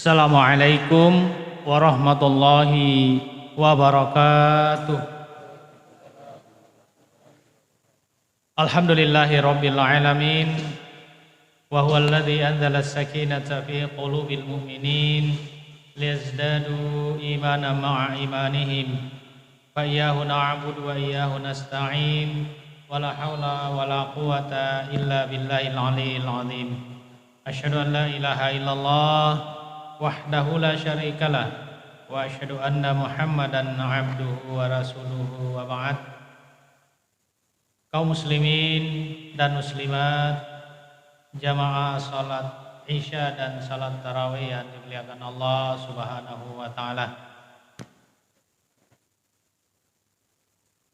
Assalamualaikum warahmatullahi wabarakatuh. Alhamdulillahi rabbil alamin. Wa huwa alladhi anzala as-sakinata fi qulubil mu'minin liyazdadu imanan ma'a imanihim. Fa iyyahu na'budu wa iyyahu nasta'in. Wa la haula wa la quwwata illa billahil aliyyil azim. Asyhadu an la ilaha illallah wahdahu la syarikalah wa asyhadu anna Muhammadan abduhu wa rasuluhu wa ba'd. Kaum muslimin dan muslimat, jamaah salat Isya dan salat tarawih yang dimuliakan Allah Subhanahu wa taala.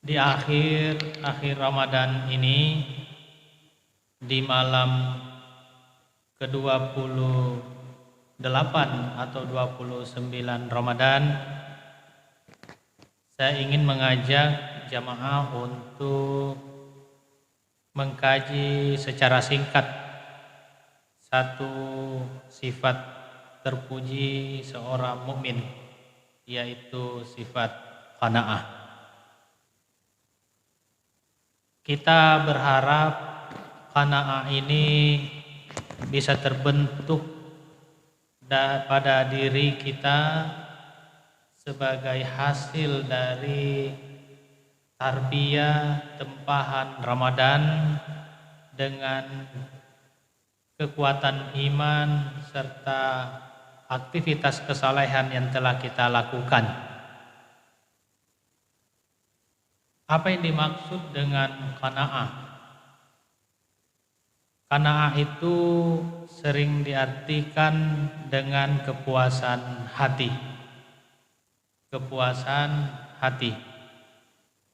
Di akhir Ramadan ini, di malam ke-28 atau 29 Ramadan, saya ingin mengajak jamaah untuk mengkaji secara singkat satu sifat terpuji seorang mukmin, yaitu sifat qanaah. Kita berharap qanaah ini bisa terbentuk pada diri kita sebagai hasil dari tarbiyah tempahan Ramadan dengan kekuatan iman serta aktivitas kesalehan yang telah kita lakukan. Apa yang dimaksud dengan qanaah? Qanaah itu sering diartikan dengan kepuasan hati. Kepuasan hati.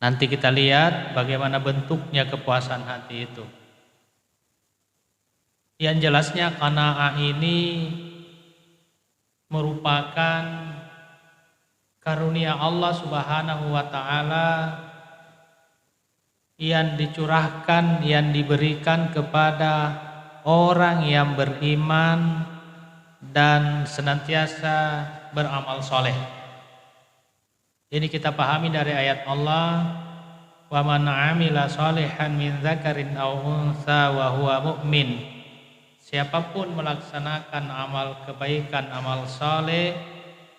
Nanti kita lihat bagaimana bentuknya kepuasan hati itu. Yang jelasnya qanaah ini merupakan karunia Allah Subhanahu wa taala yang dicurahkan, yang diberikan kepada orang yang beriman dan senantiasa beramal soleh. Ini kita pahami dari ayat Allah, wa man 'amila sholihan min dzakarin aw untha wa huwa mu'min. Siapapun melaksanakan amal kebaikan, amal soleh,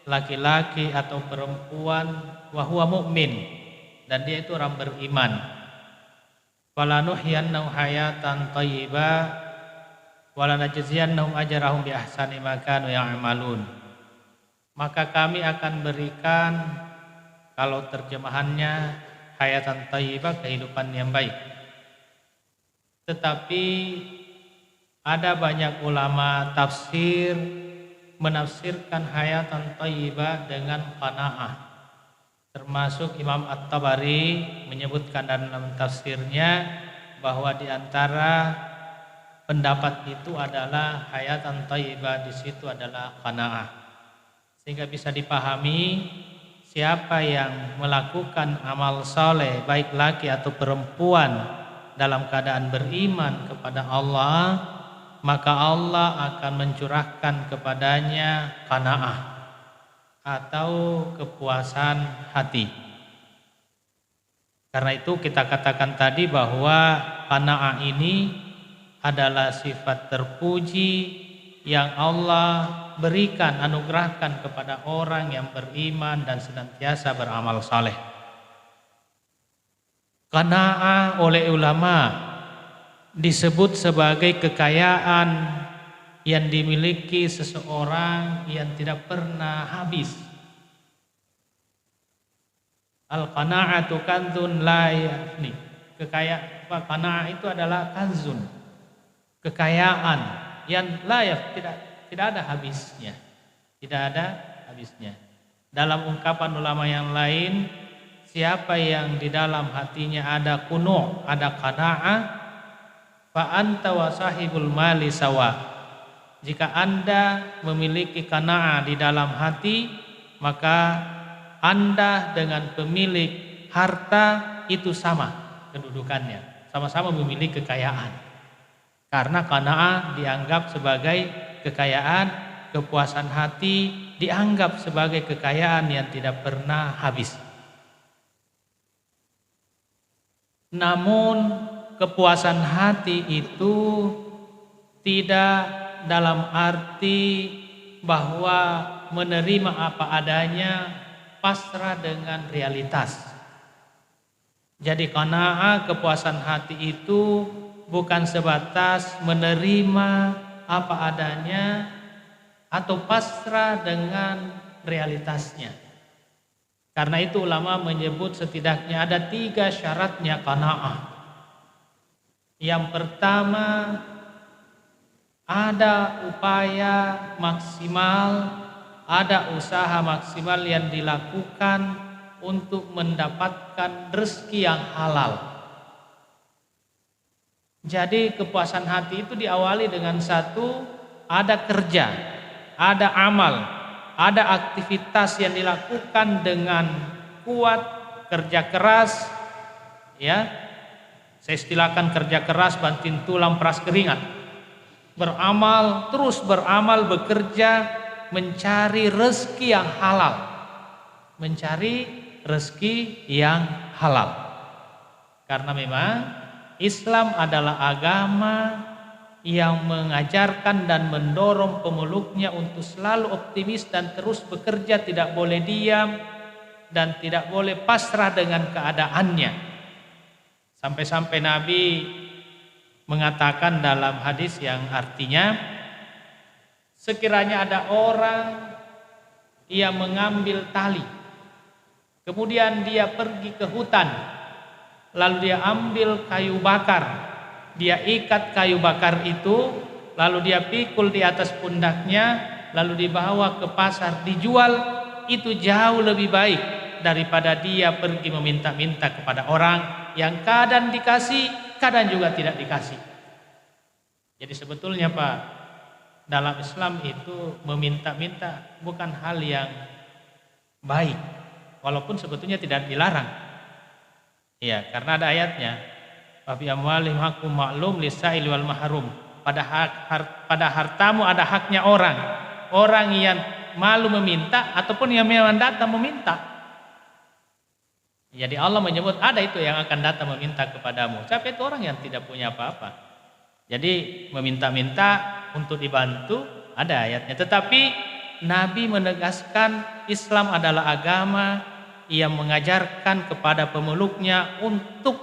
laki-laki atau perempuan, wa huwa mu'min, dan dia itu orang beriman. Walanuhyiyannahu hayatan thayyibah walanajziyannahum ajrahum bi ahsani ma kanu ya'malun. Maka kami akan berikan, kalau terjemahannya hayatan thayyibah, kehidupan yang baik. Tetapi ada banyak ulama tafsir menafsirkan hayatan thayyibah dengan qanaah. Termasuk Imam At-Tabari menyebutkan dalam tafsirnya bahwa di antara pendapat itu adalah hayatan thayyibah, di situ adalah qanaah. Sehingga bisa dipahami siapa yang melakukan amal soleh, baik laki atau perempuan, dalam keadaan beriman kepada Allah, maka Allah akan mencurahkan kepadanya qanaah atau kepuasan hati. Karena itu kita katakan tadi bahwa qanaah ini adalah sifat terpuji yang Allah berikan, anugerahkan kepada orang yang beriman dan senantiasa beramal saleh. Qanaah oleh ulama disebut sebagai kekayaan yang dimiliki seseorang yang tidak pernah habis. Al-qana'atu kanzun la yafni. Qanaah itu adalah kanzun, kekayaan yang tidak ada habisnya. Tidak ada habisnya. Dalam ungkapan ulama yang lain, siapa yang di dalam hatinya ada qunu', ada qana'ah, fa anta wa sahibul mali sawa. Jika Anda memiliki qanaah di dalam hati, maka Anda dengan pemilik harta itu sama kedudukannya, sama-sama memiliki kekayaan. Karena qanaah dianggap sebagai kekayaan kepuasan hati dianggap sebagai kekayaan yang tidak pernah habis. Namun kepuasan hati itu tidak dalam arti bahwa menerima apa adanya, pasrah dengan realitas. Jadi qanaah, kepuasan hati itu bukan sebatas menerima apa adanya atau pasrah dengan realitasnya. Karena itu ulama menyebut setidaknya ada 3 syaratnya qanaah. Yang pertama, ada upaya maksimal, ada usaha maksimal yang dilakukan untuk mendapatkan rezeki yang halal. Jadi kepuasan hati itu diawali dengan satu, ada kerja, ada amal, ada aktivitas yang dilakukan dengan kuat, kerja keras, ya. Saya istilahkan kerja keras, banting tulang, peras keringat. Beramal, terus beramal, bekerja, mencari rezeki yang halal. Mencari rezeki yang halal. Karena memang Islam adalah agama yang mengajarkan dan mendorong pemeluknya untuk selalu optimis dan terus bekerja, tidak boleh diam dan tidak boleh pasrah dengan keadaannya. Sampai-sampai Nabi mengatakan dalam hadis yang artinya, sekiranya ada orang yang mengambil tali, kemudian dia pergi ke hutan, lalu dia ambil kayu bakar, dia ikat kayu bakar itu, lalu dia pikul di atas pundaknya, lalu dibawa ke pasar dijual, itu jauh lebih baik daripada dia pergi meminta-minta kepada orang yang kadang dikasih, kadang juga tidak dikasih. Jadi sebetulnya Pak, dalam Islam itu meminta-minta bukan hal yang baik, walaupun sebetulnya tidak dilarang. Iya, karena ada ayatnya, wa fi amwalihim haqqun ma'lum lis-sa'ili wal mahrum. Pada hartamu ada haknya orang. Orang yang malu meminta ataupun yang memang datang meminta. Jadi Allah menyebut ada itu yang akan datang meminta kepadamu. Siapa itu orang yang tidak punya apa-apa. Jadi meminta-minta untuk dibantu ada ayatnya. Tetapi Nabi menegaskan Islam adalah agama yang mengajarkan kepada pemeluknya untuk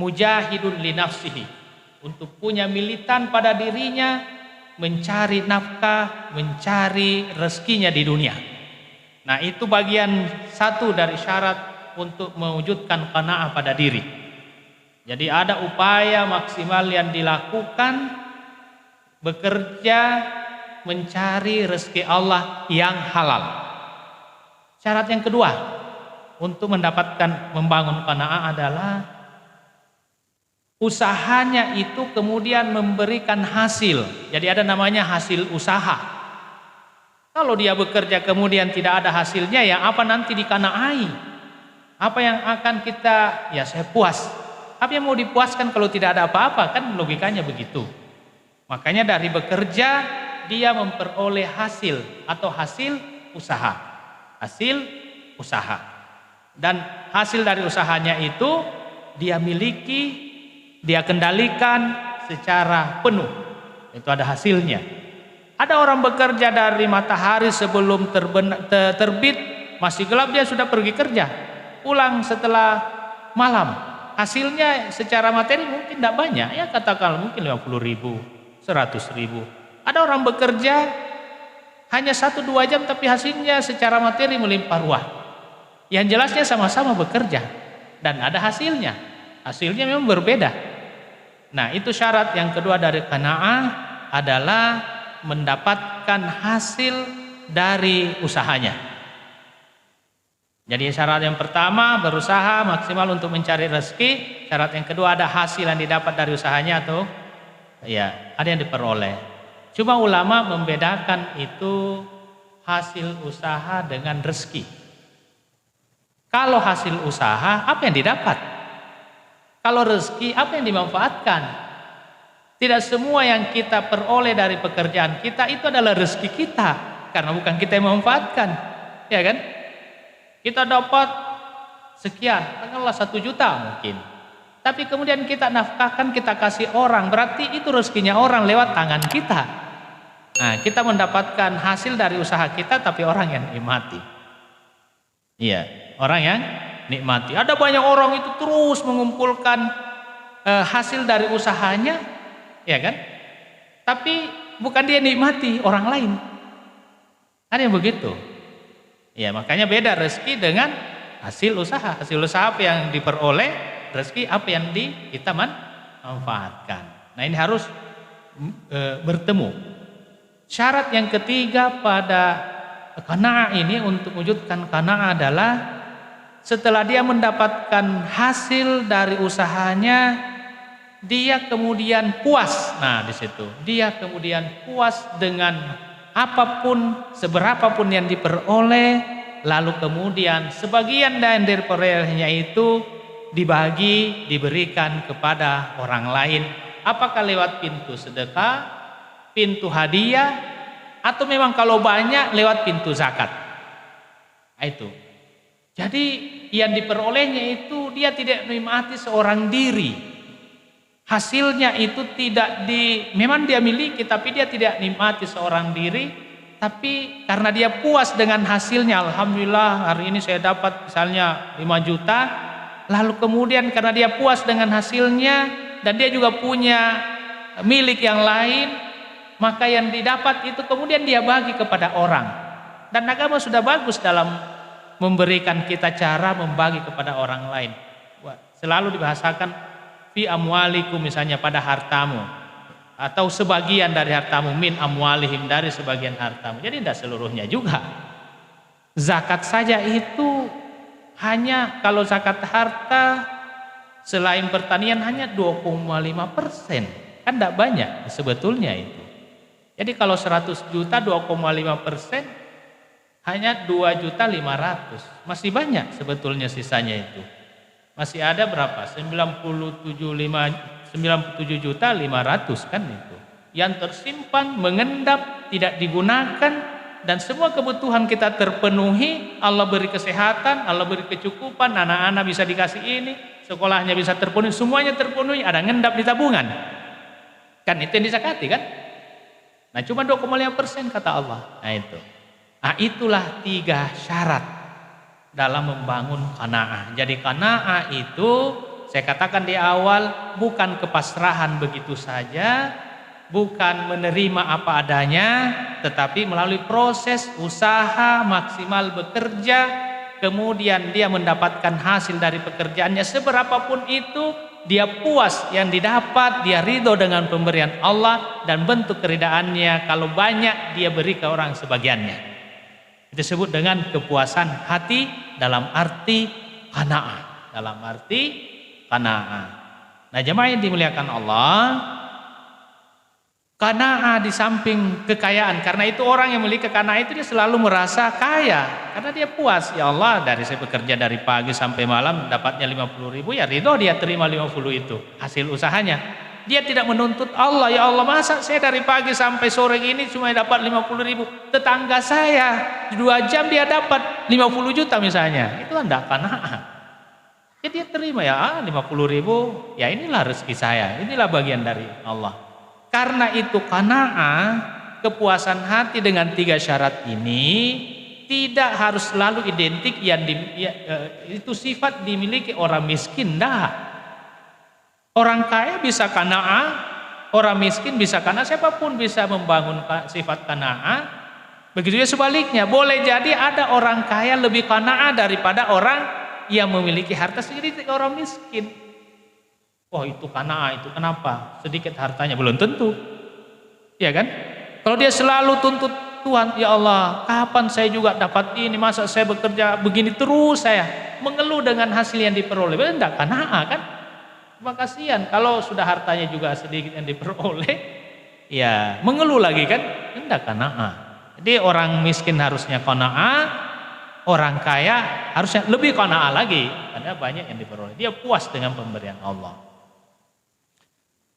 mujahidun li nafsihi, untuk punya militan pada dirinya, mencari nafkah, mencari rezekinya di dunia. Nah, itu bagian satu dari syarat untuk mewujudkan qanaah pada diri. Jadi ada upaya maksimal yang dilakukan, bekerja, mencari rezeki Allah yang halal. Syarat yang kedua untuk mendapatkan membangun qanaah adalah usahanya itu kemudian memberikan hasil. Jadi ada namanya hasil usaha. Kalau dia bekerja kemudian tidak ada hasilnya, ya apa nanti diqanaai? Apa yang akan kita, ya saya puas. Apa yang mau dipuaskan kalau tidak ada apa-apa? Kan logikanya begitu. Makanya dari bekerja dia memperoleh hasil atau hasil usaha. Hasil usaha. Dan hasil dari usahanya itu dia miliki, dia kendalikan secara penuh. Itu ada hasilnya. Ada orang bekerja dari matahari sebelum terbit, masih gelap dia sudah pergi kerja. Pulang setelah malam, hasilnya secara materi mungkin tidak banyak, ya katakan mungkin 50.000, 100.000. Ada orang bekerja hanya 1-2 jam tapi hasilnya secara materi melimpah ruah. Yang jelasnya sama-sama bekerja dan ada hasilnya. Hasilnya memang berbeda. Nah, itu syarat yang kedua dari qanaah adalah mendapatkan hasil dari usahanya. Jadi syarat yang pertama berusaha maksimal untuk mencari rezeki. Syarat yang kedua ada hasil yang didapat dari usahanya atau ya ada yang diperoleh. Cuma ulama membedakan itu hasil usaha dengan rezeki. Kalau hasil usaha apa yang didapat? Kalau rezeki apa yang dimanfaatkan? Tidak semua yang kita peroleh dari pekerjaan kita itu adalah rezeki kita. karena bukan kita yang memanfaatkan, ya kan? Kita dapat sekian, katakanlah 1 juta mungkin. Tapi kemudian kita nafkahkan, kita kasih orang, berarti itu rezekinya orang lewat tangan kita. Nah, kita mendapatkan hasil dari usaha kita, tapi orang yang nikmati. Iya, orang yang nikmati. Ada banyak orang itu terus mengumpulkan hasil dari usahanya, ya kan? Tapi bukan dia nikmati, orang lain. Ada yang begitu. Ya, makanya beda rezeki dengan hasil usaha. Hasil usaha apa yang diperoleh, rezeki apa yang kita manfaatkan. Nah, ini harus bertemu. Syarat yang ketiga pada qanaah ini, untuk wujudkan qanaah adalah setelah dia mendapatkan hasil dari usahanya, dia kemudian puas. Nah, di situ dia kemudian puas dengan apapun, seberapapun yang diperoleh, lalu kemudian sebagian dari perolehnya itu dibagi, diberikan kepada orang lain. Apakah lewat pintu sedekah, pintu hadiah, atau memang kalau banyak lewat pintu zakat. Nah, itu. Jadi yang diperolehnya itu dia tidak menikmati seorang diri. Hasilnya itu memang dia miliki, tapi dia tidak nikmati seorang diri. Tapi karena dia puas dengan hasilnya, alhamdulillah hari ini saya dapat misalnya 5 juta. Lalu kemudian karena dia puas dengan hasilnya dan dia juga punya milik yang lain, maka yang didapat itu kemudian dia bagi kepada orang. Dan agama sudah bagus dalam memberikan kita cara membagi kepada orang lain. Selalu dibahasakan fi amwalikum, misalnya pada hartamu, atau sebagian dari hartamu, min amwalihim, dari sebagian hartamu. Jadi tidak seluruhnya juga. Zakat saja itu hanya, kalau zakat harta selain pertanian hanya 2,5%, kan tidak banyak sebetulnya itu. Jadi kalau 100 juta 2,5% hanya 2.500.000, masih banyak sebetulnya sisanya itu. Masih ada berapa? 97.500.000 kan itu. Yang tersimpan, mengendap, tidak digunakan. Dan semua kebutuhan kita terpenuhi, Allah beri kesehatan, Allah beri kecukupan, anak-anak bisa dikasih ini, sekolahnya bisa terpenuhi, semuanya terpenuhi, ada ngendap di tabungan. Kan itu yang disakati kan? Nah, cuma 2,5% kata Allah. Nah itu. Nah, itulah 3 syarat dalam membangun qanaah. Jadi qanaah itu saya katakan di awal bukan kepasrahan begitu saja, bukan menerima apa adanya, tetapi melalui proses usaha, maksimal bekerja, kemudian dia mendapatkan hasil dari pekerjaannya seberapapun itu, dia puas yang didapat, dia ridho dengan pemberian Allah, dan bentuk keridaannya kalau banyak dia beri ke orang sebagiannya. Itu disebut dengan kepuasan hati dalam arti qanaah, dalam arti qanaah. Nah, jemaah yang dimuliakan Allah, qanaah di samping kekayaan, karena itu orang yang memiliki qanaah itu dia selalu merasa kaya karena dia puas. Ya Allah, dari saya bekerja dari pagi sampai malam dapatnya 50.000, ya ridho dia terima 50 itu hasil usahanya. Dia tidak menuntut Allah, ya Allah masa saya dari pagi sampai sore gini cuma dapat 50.000, tetangga saya 2 jam dia dapat 50 juta misalnya. Itu enggak qanaah. Ya dia terima, ya 50.000, ya inilah rezeki saya, inilah bagian dari Allah. Karena itu qanaah, kepuasan hati dengan 3 syarat ini tidak harus selalu identik itu sifat dimiliki orang miskin, dah. Orang kaya bisa qanaah, orang miskin bisa qanaah, siapapun bisa membangun sifat qanaah. Begitu juga sebaliknya, boleh jadi ada orang kaya lebih qanaah daripada orang yang memiliki harta sedikit orang miskin. Oh itu qanaah, itu kenapa? Sedikit hartanya, belum tentu. Ya kan? Kalau dia selalu tuntut Tuhan, ya Allah, kapan saya juga dapat ini? Masa saya bekerja begini terus, saya mengeluh dengan hasil yang diperoleh. Enggak qanaah kan? Cuma kasihan kalau sudah hartanya juga sedikit yang diperoleh, ya mengeluh lagi kan? Enggak qanaah. Jadi orang miskin harusnya qanaah, orang kaya harusnya lebih qanaah lagi karena banyak yang diperoleh. Dia puas dengan pemberian Allah.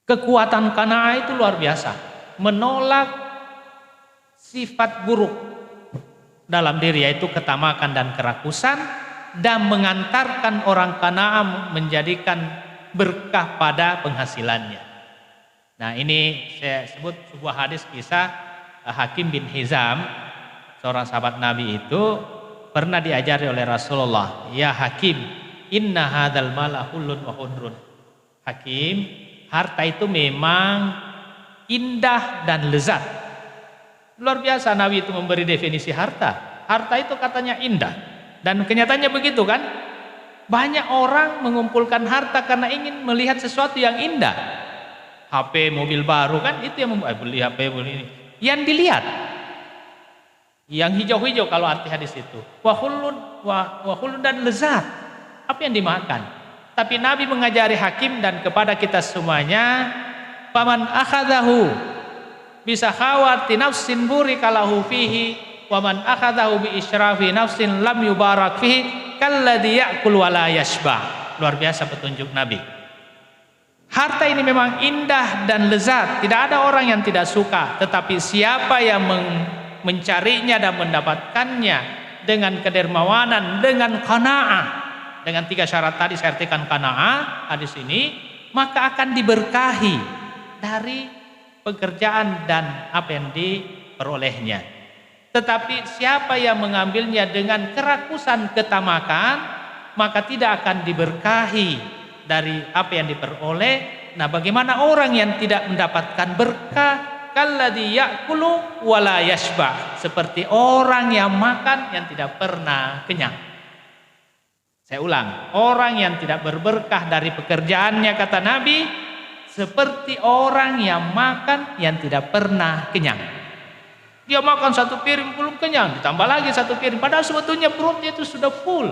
Kekuatan qanaah itu luar biasa, menolak sifat buruk. dalam diri, yaitu ketamakan dan kerakusan, dan mengantarkan orang Kanaan menjadikan berkah pada penghasilannya. Nah, ini saya sebut sebuah hadis kisah Hakim bin Hizam, seorang sahabat Nabi itu pernah diajari oleh Rasulullah, "Ya Hakim, inna hadzal mala hullun wa hudrun." Hakim, harta itu memang indah dan lezat. Luar biasa Nabi itu memberi definisi harta. Harta itu katanya indah. Dan kenyataannya begitu kan? Banyak orang mengumpulkan harta karena ingin melihat sesuatu yang indah. HP, mobil baru kan, itu yang beli HP, beli ini. Yang dilihat. Yang hijau-hijau kalau arti hadis itu. Wahulun dan lezat. Apa yang dimakan? Tapi Nabi mengajari Hakim dan kepada kita semuanya, "Faman akhadahu bisa khawati nafsin burikalahu fihi, waman akhadahu bi israfi nafsin lam yubarak fihi kalladhi ya'kul wa la yashba." Luar biasa petunjuk Nabi. Harta ini memang indah dan lezat, tidak ada orang yang tidak suka, tetapi siapa yang mencarinya dan mendapatkannya dengan kedermawanan, dengan qanaah, dengan 3 syarat tadi saya artikan qanaah hadis ini, maka akan diberkahi dari pekerjaan dan apa yang diperolehnya. Tetapi siapa yang mengambilnya dengan kerakusan ketamakan, maka tidak akan diberkahi dari apa yang diperoleh. Nah, bagaimana orang yang tidak mendapatkan berkah? Kalladzi ya'kulu wa la yashba, seperti orang yang makan yang tidak pernah kenyang. Saya ulang, orang yang tidak berberkah dari pekerjaannya, kata Nabi, seperti orang yang makan yang tidak pernah kenyang. Dia makan 1 piring belum kenyang, ditambah lagi 1 piring, padahal sebetulnya perutnya itu sudah full,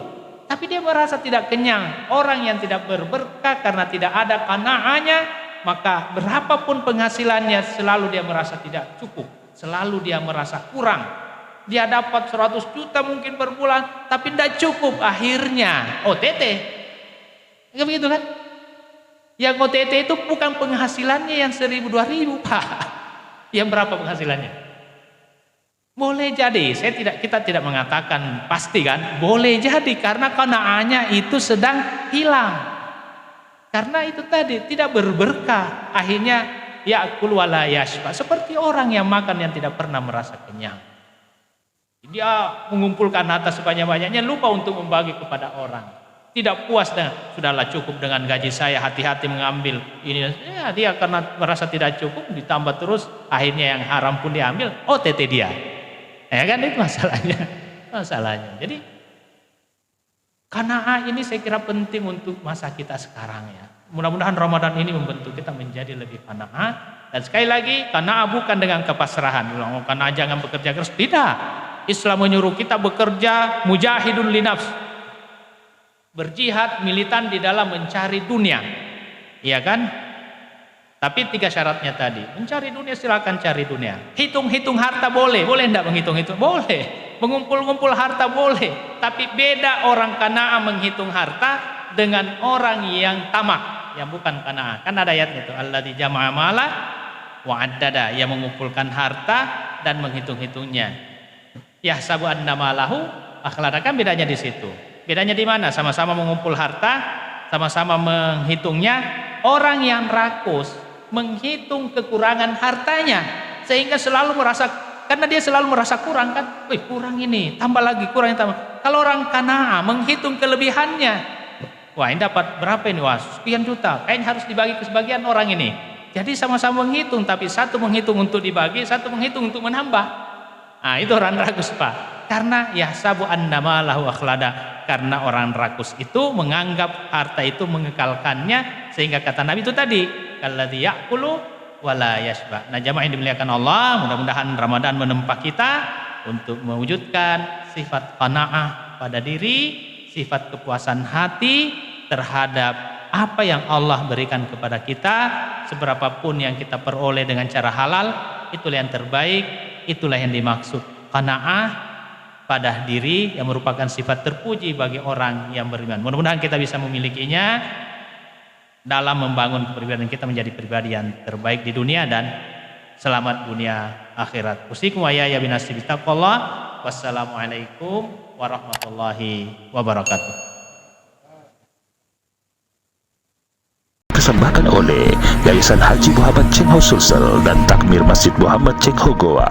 tapi dia merasa tidak kenyang. Orang yang tidak berberkah karena tidak ada qanaahnya, maka berapapun penghasilannya selalu dia merasa tidak cukup, selalu dia merasa kurang. Dia dapat 100 juta mungkin per bulan, tapi tidak cukup, akhirnya OTT. Enggak begitu kan? Yang OTT itu bukan penghasilannya yang 1.000 2.000, Pak. Yang berapa penghasilannya? Boleh jadi, kita tidak mengatakan pasti kan, boleh jadi karena qanaahnya itu sedang hilang. Karena itu tadi tidak berberkah, akhirnya ya'kul wa la yashba, seperti orang yang makan yang tidak pernah merasa kenyang. Dia mengumpulkan harta sebanyak-banyaknya, lupa untuk membagi kepada orang. Tidak puas dengan, sudahlah cukup dengan gaji saya, hati-hati mengambil ini. Ya, dia karena merasa tidak cukup, ditambah terus, akhirnya yang haram pun diambil, OTT dia. Ya kan, itu masalahnya. Jadi qanaah ini saya kira penting untuk masa kita sekarang ya. Mudah-mudahan Ramadan ini membentuk kita menjadi lebih qanaah. Dan sekali lagi, qanaah bukan dengan kepasrahan. Qanaah jangan bekerja keras, tidak. Islam menyuruh kita bekerja mujahidun linafs, berjihad militan di dalam mencari dunia, iya kan? Tapi 3 syaratnya tadi, mencari dunia silakan cari dunia. Hitung-hitung harta boleh enggak menghitung-hitung? Boleh. Mengumpul-ngumpul harta boleh. Tapi beda orang qanaah menghitung harta dengan orang yang tamak, yang bukan qanaah. Kan ada ayatnya itu, alladzi jama'a mala wa addada, yang mengumpulkan harta dan menghitung-hitungnya. Yahsabu anna malahu akhlada, kan bedanya di situ. Bedanya di mana? Sama-sama mengumpul harta, sama-sama menghitungnya. Orang yang rakus menghitung kekurangan hartanya sehingga selalu merasa, karena dia selalu merasa kurang kan, kurang ini, tambah lagi, kurang ini, tambah. Kalau orang qanaah menghitung kelebihannya, wah ini dapat berapa ini, wah sekian juta, kayaknya harus dibagi ke sebagian orang ini. Jadi sama-sama menghitung, tapi satu menghitung untuk dibagi, satu menghitung untuk menambah. Nah, itu orang rakus, Pak. Karena yahsabu anna malahu akhlada, karena orang rakus itu menganggap harta itu mengekalkannya, sehingga kata Nabi itu tadi, kalladzi ya'kulu wa la yashba. Nah, jamaah yang dimuliakan Allah, mudah-mudahan Ramadan menempa kita untuk mewujudkan sifat qanaah pada diri, sifat kepuasan hati terhadap apa yang Allah berikan kepada kita. Seberapapun yang kita peroleh dengan cara halal, itulah yang terbaik. Itulah yang dimaksud qanaah pada diri, yang merupakan sifat terpuji bagi orang yang beriman. Mudah-mudahan kita bisa memilikinya dalam membangun kepribadian kita menjadi pribadi yang terbaik di dunia dan selamat dunia akhirat. Usikum wa ya binasi bittaqwallah. Wassalamualaikum warahmatullahi wabarakatuh. Persembahkan oleh Yayasan Haji Muhammad Cengho Sulsel dan Takmir Masjid Muhammad Cengho Goa.